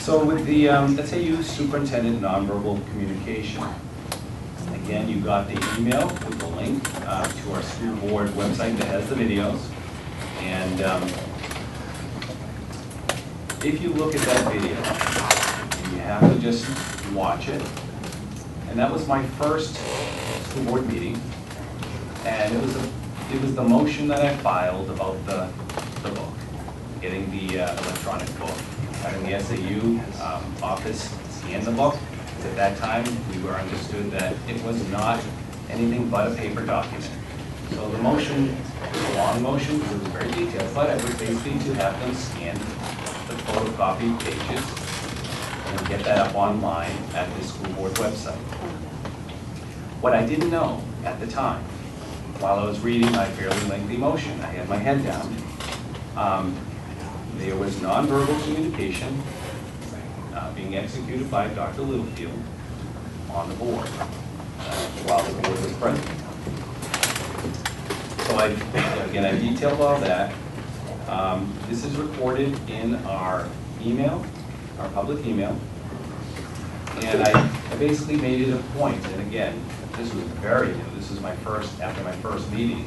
So with the SAU Superintendent Nonverbal Communication, again, you got the email with the link to our school board website that has the videos. And if you look at that video, you have to just watch it. And that was my first school board meeting. And it was the motion that I filed about the book, getting the electronic book, having the SAU office scan the book. At that time, we were understood that it was not anything but a paper document. So the motion was a long motion because it was very detailed, but it was basically to have them scan the photocopied pages and get that up online at the school board website. What I didn't know at the time, while I was reading my fairly lengthy motion, I had my head down, there was nonverbal communication being executed by Dr. Littlefield on the board while the board was present. So I detailed all that. This is recorded in our email, our public email. And I basically made it a point, and again, this was very new. This was after my first meeting.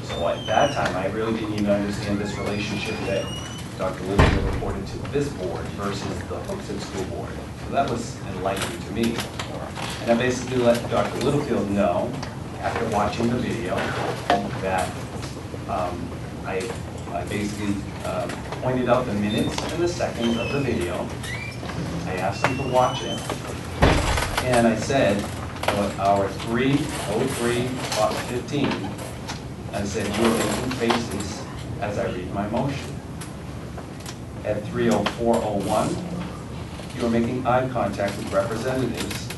So at that time, I really didn't even understand this relationship that Dr. Littlefield reported to this board versus the Hooksett School Board. So that was enlightening to me. And I basically let Dr. Littlefield know, after watching the video, that I basically pointed out the minutes and the seconds of the video. I asked him to watch it. And I said, hour 3:03:15, I said, you are making faces as I read my motion. At 3:04:01, you are making eye contact with representatives,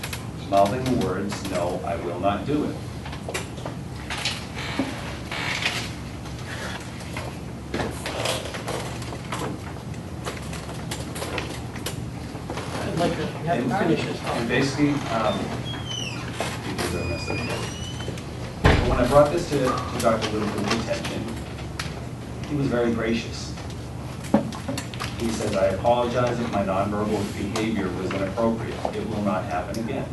mouthing the words, no, I will not do it. I'd like to have him finish his thought. And basically, because I messed up again. But when I brought this to Dr. Littlefield's attention, he was very gracious. He says, I apologize if my nonverbal behavior was inappropriate. It will not happen again.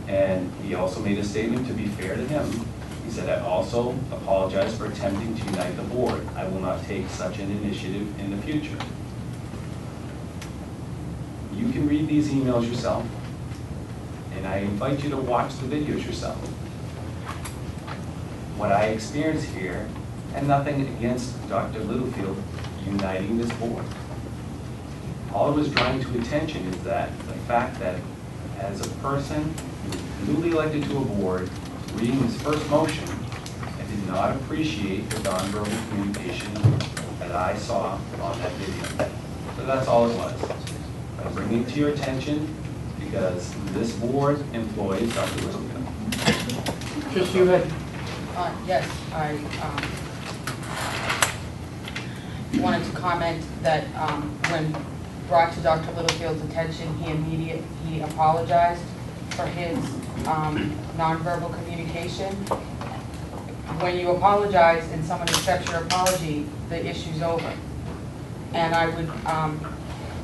And he also made a statement to be fair to him. He said, I also apologize for attempting to unite the board. I will not take such an initiative in the future. You can read these emails yourself, and I invite you to watch the videos yourself. What I experienced here, and nothing against Dr. Littlefield uniting this board. All I was drawing to attention is that the fact that as a person newly elected to a board, reading this first motion, I did not appreciate the nonverbal communication that I saw on that video. So that's all it was. I'm bringing it to your attention because this board employs Dr. Littlefield. Just you had. Yes, I wanted to comment that when brought to Dr. Littlefield's attention, he apologized for his nonverbal communication. When you apologize and someone accepts your apology, the issue's over. And I would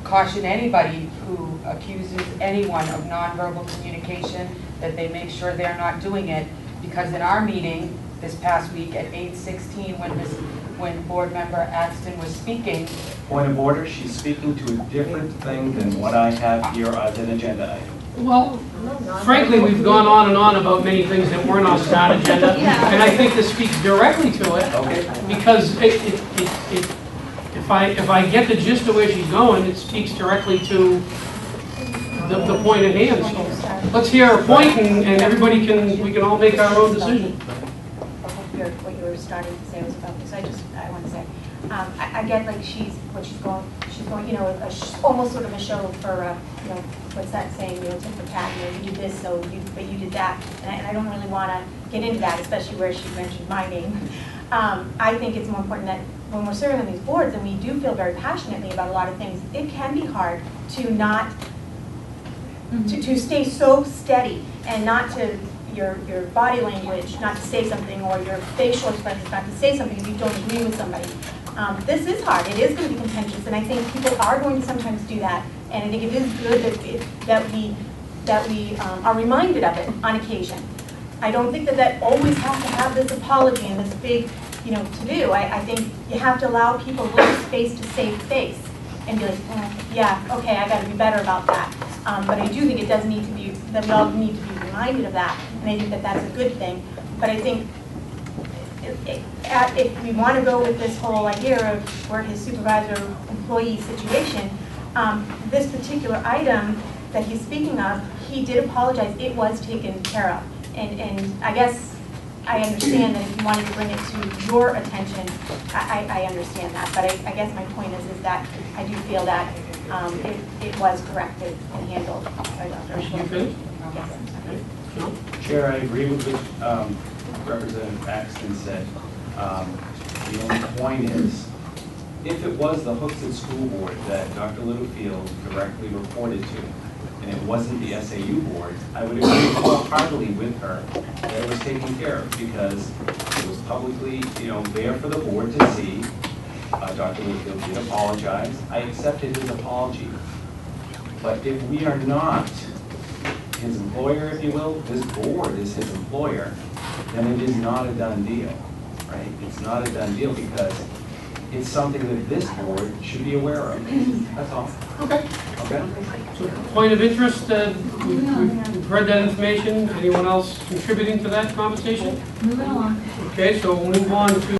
caution anybody who accuses anyone of nonverbal communication that they make sure they're not doing it, because in our meeting this past week at 8:16, when board member Axton was speaking. Point of order, she's speaking to a different thing than what I have here as an agenda item. Well, frankly, we've gone on and on about many things that weren't on the town agenda, and I think this speaks directly to it. Okay. Because if I get the gist of where she's going, it speaks directly to the point at hand. So let's hear her point, and everybody we can all make our own decision. What you were starting to say was about this. I want to say, I get like she's going, you know, almost sort of a show for, you know, what's that saying, you know, tip for tat, you know, you did this, but you did that. And I don't really want to get into that, especially where she mentioned my name. I think it's more important that when we're serving on these boards and we do feel very passionately about a lot of things, it can be hard to not, to stay so steady and not to, your body language not to say something, or your facial expressions not to say something if you don't agree with somebody. This is hard, it is going to be contentious, and I think people are going to sometimes do that. And I think it is good that we are reminded of it on occasion. I don't think that always has to have this apology and this big, to-do. I think you have to allow people a little space to save face and be like, yeah, okay, I got to be better about that. But I do think it does need to be, that we all need to be reminded of that, and I think that that's a good thing. But I think if we want to go with this whole idea of we're his supervisor-employee situation, this particular item that he's speaking of, he did apologize. It was taken care of. And I guess I understand that if you wanted to bring it to your attention, I understand that. But I guess my point is that I do feel that it was corrected and handled by Dr. You finished? Yes. Okay. No? Chair, I agree with what Representative Paxton said. The only point is, if it was the Hooksett School Board that Dr. Littlefield directly reported to, and it wasn't the SAU board, I would agree wholeheartedly with her that it was taken care of, because it was publicly, there for the board to see. Dr. Littlefield did apologize. I accepted his apology. But if we are not his employer, if you will, this board is his employer, then it is not a done deal, right? It's not a done deal because it's something that this board should be aware of. That's all. Okay. Okay? So, point of interest, we've heard that information. Anyone else contributing to that conversation? Moving along. Okay, so we'll move on to